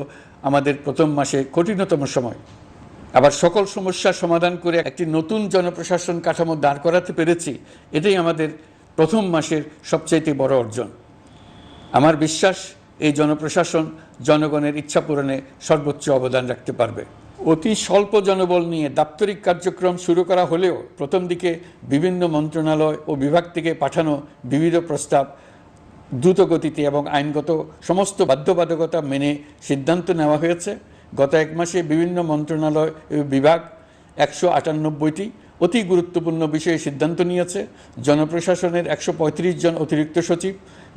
আমাদের প্রথম মাসে কঠিনতম সময়। আবার সকল সমস্যার সমাধান করে একটি নতুন জনপ্রশাসন কাঠামো দাঁড় করাতে পেরেছি, এটাই আমাদের প্রথম মাসের সবচাইতে বড় অর্জন। আমার বিশ্বাস এই জনপ্রশাসন জনগণের ইচ্ছা পূরণে সর্বোচ্চ অবদান রাখতে পারবে। অতি স্বল্প জনবল নিয়ে দাপ্তরিক কার্যক্রম শুরু করা হলেও প্রথম দিকে বিভিন্ন মন্ত্রণালয় ও বিভাগ থেকে পাঠানো বিবিধ প্রস্তাব দ্রুত গতিতে এবং আইনগত সমস্ত বাধ্যবাধকতা মেনে সিদ্ধান্ত নেওয়া হয়েছে। গত এক মাসে বিভিন্ন মন্ত্রণালয় ও বিভাগ ১৯৮টি অতি গুরুত্বপূর্ণ বিষয়ে সিদ্ধান্ত নিয়েছে। জনপ্রশাসনের ১৩৫ জন অতিরিক্ত সচিব,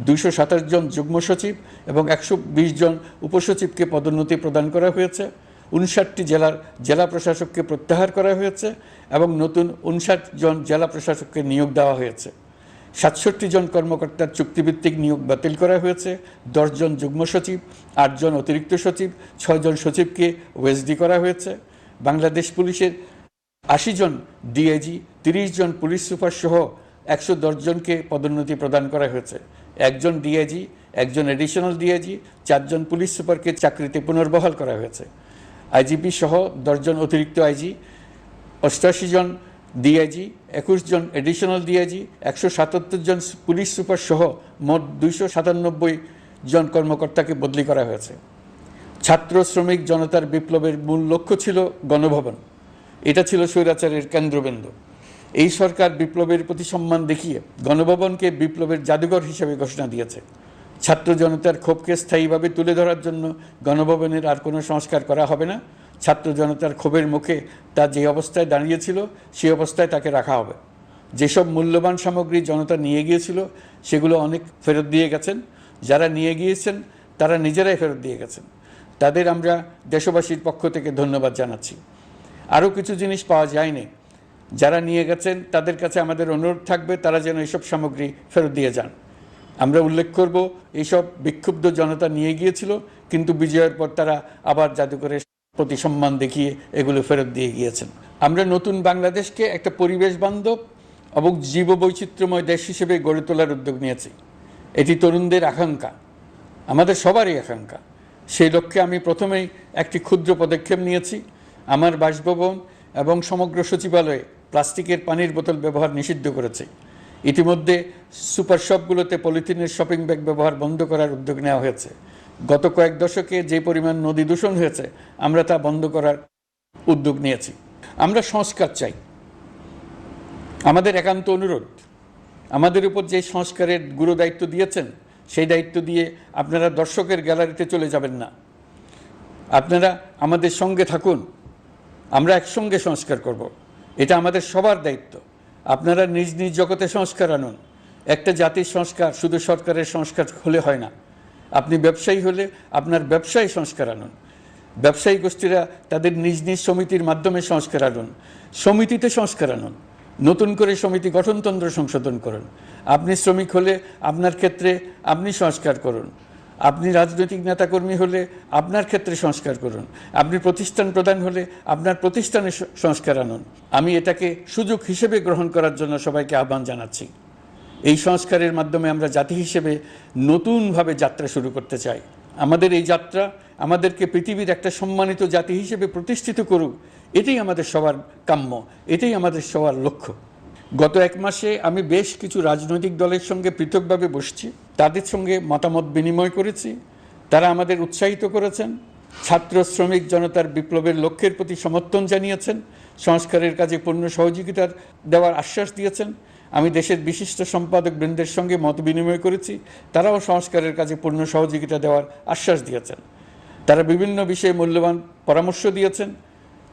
২২৭ জন যুগ্ম সচিব এবং ১২০ জন উপসচিবকে পদোন্নতি প্রদান করা হয়েছে। ৫৯টি জেলার জেলা প্রশাসককে প্রত্যাহার করা হয়েছে এবং নতুন ৫৯ জন জেলা প্রশাসককে নিয়োগ দেওয়া হয়েছে। ৬৭ জন কর্মকর্তার চুক্তিভিত্তিক নিয়োগ বাতিল করা হয়েছে। ১০ জন যুগ্ম সচিব, ৮ জন অতিরিক্ত সচিব, ৬ জন সচিবকে ওএসডি করা হয়েছে। বাংলাদেশ পুলিশের ৮০ জন ডিআইজি, ৩০ জন পুলিশ সুপার সহ ১১০ জনকে পদোন্নতি প্রদান করা হয়েছে। ১ জন ডিআইজি, ১ জন এডিশনাল ডিআইজি, ৪ জন পুলিশ সুপারকে চাকরিতে পুনর্বহাল করা হয়েছে। আইজিপি সহ ১০ জন অতিরিক্ত আইজি, ৮৮ জন ডিআইজি, ২১ জন এডিশনাল ডিআইজি, ১৭৭ জন পুলিশ সুপার সহ মোট ২৯৭ জন কর্মকর্তাকে বদলি করা হয়েছে। ছাত্র শ্রমিক জনতার বিপ্লবের মূল লক্ষ্য ছিল গণভবন। এটা ছিল স্বৈরাচারের কেন্দ্রবিন্দু। এই সরকার বিপ্লবের প্রতি সম্মান দেখিয়ে গণভবনকে বিপ্লবের জাদুঘর হিসেবে ঘোষণা দিয়েছে। ছাত্র জনতার ক্ষোভকে স্থায়ীভাবে তুলে ধরার জন্য গণভবনের আর কোনো সংস্কার করা হবে না। ছাত্র জনতার ক্ষোভের মুখে তা যে অবস্থায় দাঁড়িয়েছিল সেই অবস্থায় তাকে রাখা হবে। যেসব মূল্যবান সামগ্রী জনতা নিয়ে গিয়েছিল সেগুলো অনেক ফেরত দিয়ে গেছেন। যারা নিয়ে গিয়েছেন তারা নিজেরাই ফেরত দিয়ে গেছেন। তাদের আমরা দেশবাসীর পক্ষ থেকে ধন্যবাদ জানাচ্ছি। আরও কিছু জিনিস পাওয়া যায়নি। যারা নিয়ে গেছেন তাদের কাছে আমাদের অনুরোধ থাকবে তারা যেন এইসব সামগ্রী ফেরত দিয়ে যান। আমরা উল্লেখ করব এইসব বিক্ষুব্ধ জনতা নিয়ে গিয়েছিল, কিন্তু বিজয়ের পর তারা আবার জাদুঘরে প্রতি সম্মান দেখিয়ে এগুলো ফেরত দিয়ে গিয়েছেন। আমরা নতুন বাংলাদেশকে একটা পরিবেশ বান্ধব এবং জীববৈচিত্র্যময় দেশ হিসেবে গড়ে তোলার উদ্যোগ নিয়েছি। এটি তরুণদের আকাঙ্ক্ষা, আমাদের সবারই আকাঙ্ক্ষা। সেই লক্ষ্যে আমি প্রথমেই একটি ক্ষুদ্র পদক্ষেপ নিয়েছি। আমার বাসভবন এবং সমগ্র সচিবালয়ে প্লাস্টিকের পানির বোতল ব্যবহার নিষিদ্ধ করেছি। ইতিমধ্যে সুপার শপগুলোতে পলিথিনের শপিং ব্যাগ ব্যবহার বন্ধ করার উদ্যোগ নেওয়া হয়েছে। গত কয়েক দশকে যে পরিমাণ নদী দূষণ হয়েছে, আমরা তা বন্ধ করার উদ্যোগ নিয়েছি। আমরা সংস্কার চাই। আমাদের একান্ত অনুরোধ, আমাদের উপর যে সংস্কারের গুরু দায়িত্ব দিয়েছেন, সেই দায়িত্ব দিয়ে আপনারা দর্শকের গ্যালারিতে চলে যাবেন না। আপনারা আমাদের সঙ্গে থাকুন, আমরা একসঙ্গে সংস্কার করব। এটা আমাদের সবার দায়িত্ব। আপনারা নিজ নিজ জগতে সংস্কার আনুন। একটা জাতির সংস্কার শুধু সরকারের সংস্কার হলে হয় না। আপনি ব্যবসায়ী হলে আপনার ব্যবসায় সংস্কার আনুন। ব্যবসায়ী গোষ্ঠীরা তাদের নিজ নিজ সমিতির মাধ্যমে সংস্কার আনুন। সমিতিতে সংস্কার আনুন। নতুন করে সমিতি গঠনতন্ত্র সংশোধন করুন। আপনি শ্রমিক হলে আপনার ক্ষেত্রে আপনি সংস্কার করুন। আপনি রাজনৈতিক নেতাকর্মী হলে আপনার ক্ষেত্রে সংস্কার করুন। আপনি প্রতিষ্ঠান প্রধান হলে আপনার প্রতিষ্ঠানে সংস্কার আনুন। আমি এটাকে সুযোগ হিসেবে গ্রহণ করার জন্য সবাইকে আহ্বান জানাচ্ছি। এই সংস্কারের মাধ্যমে আমরা জাতি হিসেবে নতুনভাবে যাত্রা শুরু করতে চাই। আমাদের এই যাত্রা আমাদেরকে পৃথিবীর একটা সম্মানিত জাতি হিসেবে প্রতিষ্ঠিত করুক, এটাই আমাদের সবার কাম্য, এটাই আমাদের সবার লক্ষ্য। গত এক মাসে আমি বেশ কিছু রাজনৈতিক দলের সঙ্গে পৃথকভাবে বসছি, তাদের সঙ্গে মতামত বিনিময় করেছি। তারা আমাদের উৎসাহিত করেছেন, ছাত্র শ্রমিক জনতার বিপ্লবের লক্ষ্যের প্রতি সমর্থন জানিয়েছেন, সংস্কারের কাজে পূর্ণ সহযোগিতার দেওয়ার আশ্বাস দিয়েছেন। আমি দেশের বিশিষ্ট সম্পাদক বৃন্দের সঙ্গে মত বিনিময় করেছি, তারাও সংস্কারের কাজে পূর্ণ সহযোগিতা দেওয়ার আশ্বাস দিয়েছেন। তারা বিভিন্ন বিষয়ে মূল্যবান পরামর্শ দিয়েছেন।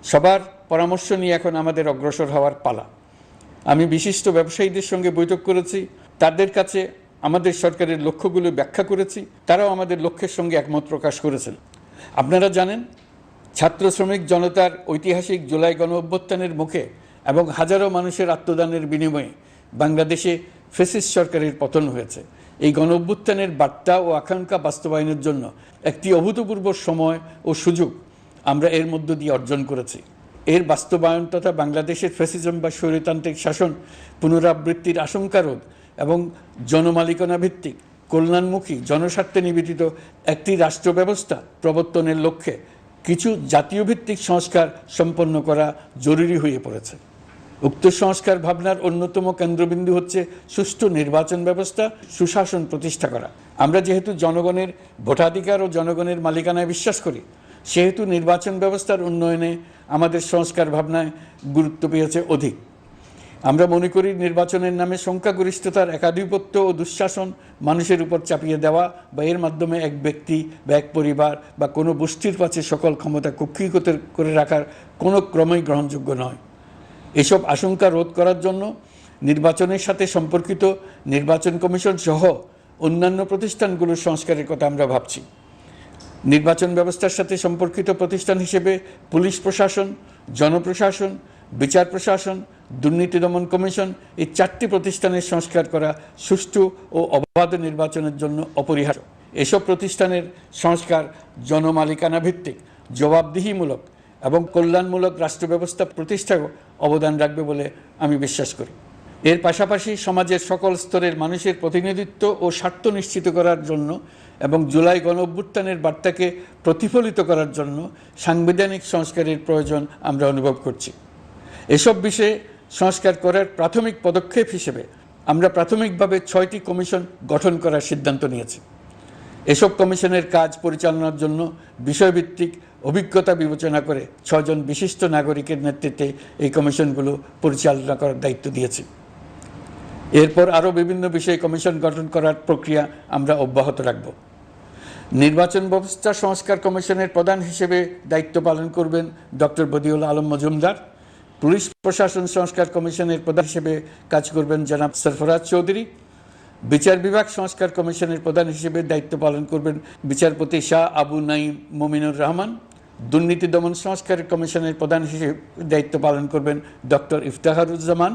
সবার পরামর্শ নিয়ে এখন আমাদের অগ্রসর হওয়ার পালা। আমি বিশিষ্ট ব্যবসায়ীদের সঙ্গে বৈঠক করেছি, তাদের কাছে আমাদের সরকারের লক্ষ্যগুলো ব্যাখ্যা করেছি, তারাও আমাদের লক্ষ্যের সঙ্গে একমত প্রকাশ করেছেন। আপনারা জানেন, ছাত্র শ্রমিক জনতার ঐতিহাসিক জুলাই গণ অভ্যুত্থানের মুখে এবং হাজারো মানুষের আত্মদানের বিনিময়ে বাংলাদেশে ফ্যাসিস্ট সরকারের পতন হয়েছে। এই গণ অভ্যুত্থানের বার্তা ও আকাঙ্ক্ষা বাস্তবায়নের জন্য একটি অভূতপূর্ব সময় ও সুযোগ আমরা এর মধ্য দিয়ে অর্জন করেছি। এর বাস্তবায়ন তথা বাংলাদেশের ফ্যাসিজম বা স্বৈরতান্ত্রিক শাসন পুনরাবৃত্তির আশঙ্কা রোধ এবং জনমালিকানা ভিত্তিক কল্যাণমুখী জনস্বার্থে নিবেদিত একটি রাষ্ট্র ব্যবস্থা প্রবর্তনের লক্ষ্যে কিছু জাতীয় ভিত্তিক সংস্কার সম্পন্ন করা জরুরি হয়ে পড়েছে। উক্ত সংস্কার ভাবনার অন্যতম কেন্দ্রবিন্দু হচ্ছে সুষ্ঠু নির্বাচন ব্যবস্থা, সুশাসন প্রতিষ্ঠা করা। আমরা যেহেতু জনগণের ভোটাধিকার ও জনগণের মালিকানায় বিশ্বাস করি, সেহেতু নির্বাচন ব্যবস্থার উন্নয়নে আমাদের সংস্কার ভাবনায় গুরুত্ব পেয়েছে অধিক। আমরা মনে করি নির্বাচনের নামে সংখ্যাগরিষ্ঠতার একাধিপত্য ও দুঃশাসন মানুষের উপর চাপিয়ে দেওয়া বা এর মাধ্যমে এক ব্যক্তি বা এক পরিবার বা কোনো গোষ্ঠীর কাছে সকল ক্ষমতা কুক্ষিগত করে রাখার কোনো ক্রমেই গ্রহণযোগ্য নয়। এসব আশঙ্কা রোধ করার জন্য নির্বাচনের সাথে সম্পর্কিত নির্বাচন কমিশন সহ অন্যান্য প্রতিষ্ঠানগুলোর সংস্কারের কথা আমরা ভাবছি। নির্বাচন ব্যবস্থার সাথে সম্পর্কিত প্রতিষ্ঠান হিসেবে পুলিশ প্রশাসন, জনপ্রশাসন, বিচার প্রশাসন, দুর্নীতি দমন কমিশন, এই 4টি প্রতিষ্ঠানের সংস্কার করা সুষ্ঠু ও অবাধ নির্বাচনের জন্য অপরিহার্য। এসব প্রতিষ্ঠানের সংস্কার জনমালিকানা ভিত্তিক, জবাবদিহিমূলক এবং কল্যাণমূলক রাষ্ট্র ব্যবস্থা প্রতিষ্ঠায় অবদান রাখবে বলে আমি বিশ্বাস করি। এর পাশাপাশি সমাজের সকল স্তরের মানুষের প্রতিনিধিত্ব ও স্বার্থ নিশ্চিত করার জন্য এবং জুলাই গণ অভ্যুত্থানের বার্তাকে প্রতিফলিত করার জন্য সাংবিধানিক সংস্কারের প্রয়োজন আমরা অনুভব করছি। এসব বিষয়ে সংস্কার করার প্রাথমিক পদক্ষেপ হিসেবে আমরা প্রাথমিকভাবে 6টি কমিশন গঠন করার সিদ্ধান্ত নিয়েছি। এসব কমিশনের কাজ পরিচালনার জন্য বিষয়ভিত্তিক অভিজ্ঞতা বিবেচনা করে 6 জন বিশিষ্ট নাগরিকের নেতৃত্বে এই কমিশনগুলো পরিচালনা করার দায়িত্ব দিয়েছি। এরপর আরও বিভিন্ন বিষয়ে কমিশন গঠন করার প্রক্রিয়া আমরা অব্যাহত রাখব। নির্বাচন ব্যবস্থা সংস্কার কমিশনের প্রধান হিসেবে দায়িত্ব পালন করবেন ডক্টর বদিউল আলম মজুমদার। পুলিশ প্রশাসন সংস্কার কমিশনের প্রধান হিসেবে কাজ করবেন জনাব সরফরাজ চৌধুরী। বিচার বিভাগ সংস্কার কমিশনের প্রধান হিসেবে দায়িত্ব পালন করবেন বিচারপতি শাহ আবু নাঈম মমিনুর রহমান। দুর্নীতি দমন সংস্কার কমিশনের প্রধান হিসেবে দায়িত্ব পালন করবেন ডক্টর ইফতেখারুজ্জামান।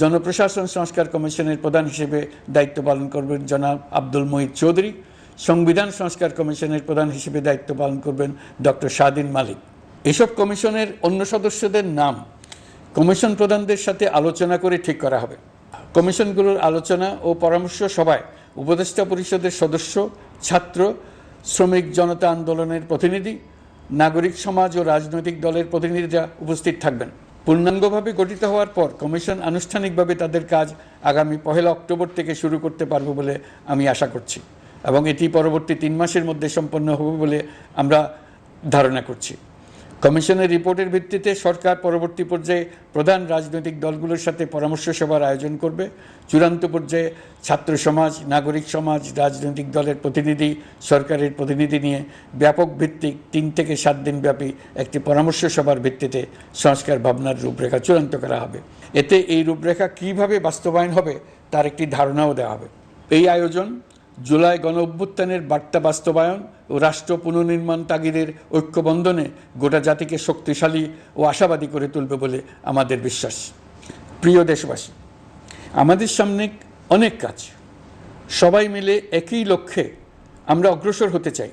জনপ্রশাসন সংস্কার কমিশনের প্রধান হিসেবে দায়িত্ব পালন করবেন জনাব আব্দুল মুহিত চৌধুরী। সংবিধান সংস্কার কমিশনের প্রধান হিসেবে দায়িত্ব পালন করবেন ডক্টর শাহদিন মালিক। এসব কমিশনের অন্য সদস্যদের নাম কমিশন প্রধানদের সাথে আলোচনা করে ঠিক করা হবে। কমিশনগুলোর আলোচনা ও পরামর্শ সভায় উপদেষ্টা পরিষদের সদস্য, ছাত্র, শ্রমিক জনতা আন্দোলনের প্রতিনিধি, নাগরিক সমাজ ও রাজনৈতিক দলের প্রতিনিধিরা উপস্থিত থাকবেন। পূর্ণাঙ্গভাবে গঠিত হওয়ার পর কমিশন আনুষ্ঠানিকভাবে তাদের কাজ আগামী 1 অক্টোবর থেকে শুরু করতে পারবে বলে আমি আশা করছি এবং এটি পরবর্তী 3 মাসের মধ্যে সম্পন্ন হবে বলে আমরা ধারণা করছি। কমিশনের রিপোর্টের ভিত্তিতে সরকার পরবর্তী পর্যায়ে প্রধান রাজনৈতিক দলগুলোর সাথে পরামর্শ সভার আয়োজন করবে। চূড়ান্ত পর্যায়ে ছাত্র সমাজ, নাগরিক সমাজ, রাজনৈতিক দলের প্রতিনিধি, সরকারের প্রতিনিধি নিয়ে ব্যাপক ভিত্তিক 3 থেকে 7 দিন ব্যাপী একটি পরামর্শ সভার ভিত্তিতে সংস্কার ভাবনার রূপরেখা চূড়ান্ত করা হবে। এতে এই রূপরেখা কীভাবে বাস্তবায়ন হবে তার একটি ধারণাও দেওয়া হবে। এই আয়োজন জুলাই গণ অভ্যুত্থানের বার্তা বাস্তবায়ন ও রাষ্ট্র পুনর্নির্মাণ তাগিদের ঐক্যবন্ধনে গোটা জাতিকে শক্তিশালী ও আশাবাদী করে তুলবে বলে আমাদের বিশ্বাস। প্রিয় দেশবাসী, আমাদের সামনে অনেক কাজ, সবাই মিলে একই লক্ষ্যে আমরা অগ্রসর হতে চাই।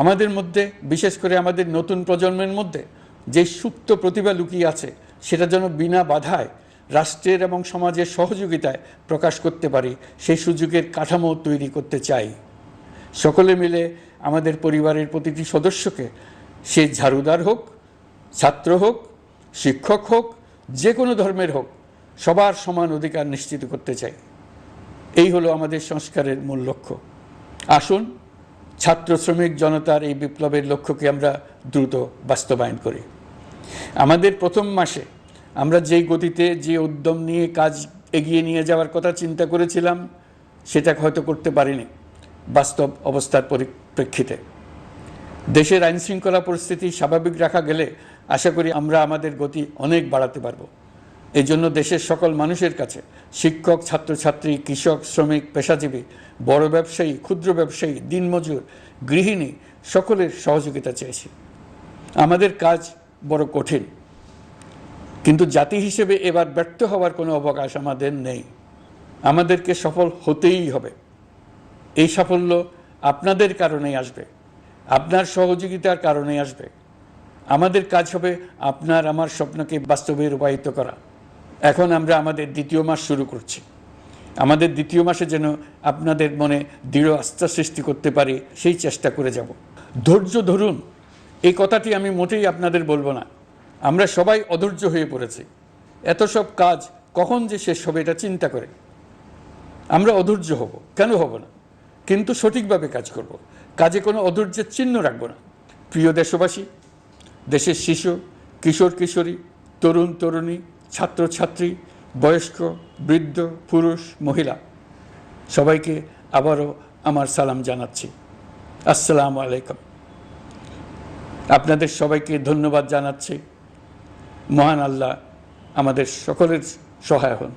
আমাদের মধ্যে, বিশেষ করে আমাদের নতুন প্রজন্মের মধ্যে যে সুপ্ত প্রতিভা লুকিয়ে আছে সেটা যেন বিনা বাধায় রাষ্ট্রের এবং সমাজের সহযোগিতায় প্রকাশ করতে পারি, সেই সুযোগের কাঠামো তৈরি করতে চাই। সকলে মিলে আমাদের পরিবারের প্রতিটি সদস্যকে, সে ঝাড়ুদার হোক, ছাত্র হোক, শিক্ষক হোক, যে কোনো ধর্মের হোক, সবার সমান অধিকার নিশ্চিত করতে চাই। এই হলো আমাদের সংস্কারের মূল লক্ষ্য। আসুন ছাত্র শ্রমিক জনতার এই বিপ্লবের লক্ষ্যকে আমরা দ্রুত বাস্তবায়ন করি। আমাদের প্রথম মাসে আমরা যেই গতিতে, যে উদ্যম নিয়ে কাজ এগিয়ে নিয়ে যাওয়ার কথা চিন্তা করেছিলাম সেটা হয়তো করতে পারিনি বাস্তব অবস্থার পরিপ্রেক্ষিতে। দেশের আইনশৃঙ্খলা পরিস্থিতি স্বাভাবিক রাখা গেলে আশা করি আমরা আমাদের গতি অনেক বাড়াতে পারব। এই জন্য দেশের সকল মানুষের কাছে, শিক্ষক, ছাত্রছাত্রী, কৃষক, শ্রমিক, পেশাজীবী, বড় ব্যবসায়ী, ক্ষুদ্র ব্যবসায়ী, দিনমজুর, গৃহিণী, সকলের সহযোগিতা চেয়েছি। আমাদের কাজ বড় কঠিন, কিন্তু জাতি হিসেবে এবার ব্যর্থ হওয়ার কোনো অবকাশ আমাদের নেই। আমাদেরকে সফল হতেই হবে। এই সাফল্য আপনাদের কারণেই আসবে, আপনার সহযোগিতার কারণেই আসবে। আমাদের কাজ হবে আপনার আমার স্বপ্নকে বাস্তবে রূপায়িত করা। এখন আমরা আমাদের 2য় মাস শুরু করছি। আমাদের 2য় মাসে যেন আপনাদের মনে দৃঢ় আস্থা সৃষ্টি করতে পারি, সেই চেষ্টা করে যাব। ধৈর্য ধরুন, এই কথাটি আমি মোটেই আপনাদের বলবো না। আমরা সবাই অধৈর্য হয়ে পড়েছি। এত সব কাজ কখন যে শেষ হবে এটা চিন্তা করে আমরা অধৈর্য হব, কেন হব না? কিন্তু সঠিকভাবে কাজ করব, কাজে কোনো অধৈর্যের চিহ্ন রাখব না। প্রিয় দেশবাসী, দেশের শিশু, কিশোর কিশোরী, তরুণ তরুণী, ছাত্রছাত্রী, বয়স্ক, বৃদ্ধ, পুরুষ, মহিলা, সবাইকে আবারও আমার সালাম জানাচ্ছি। আসসালামু আলাইকুম। আপনাদের সবাইকে ধন্যবাদ জানাচ্ছি। মহান আল্লাহ আমাদের সকলের সহায় হন।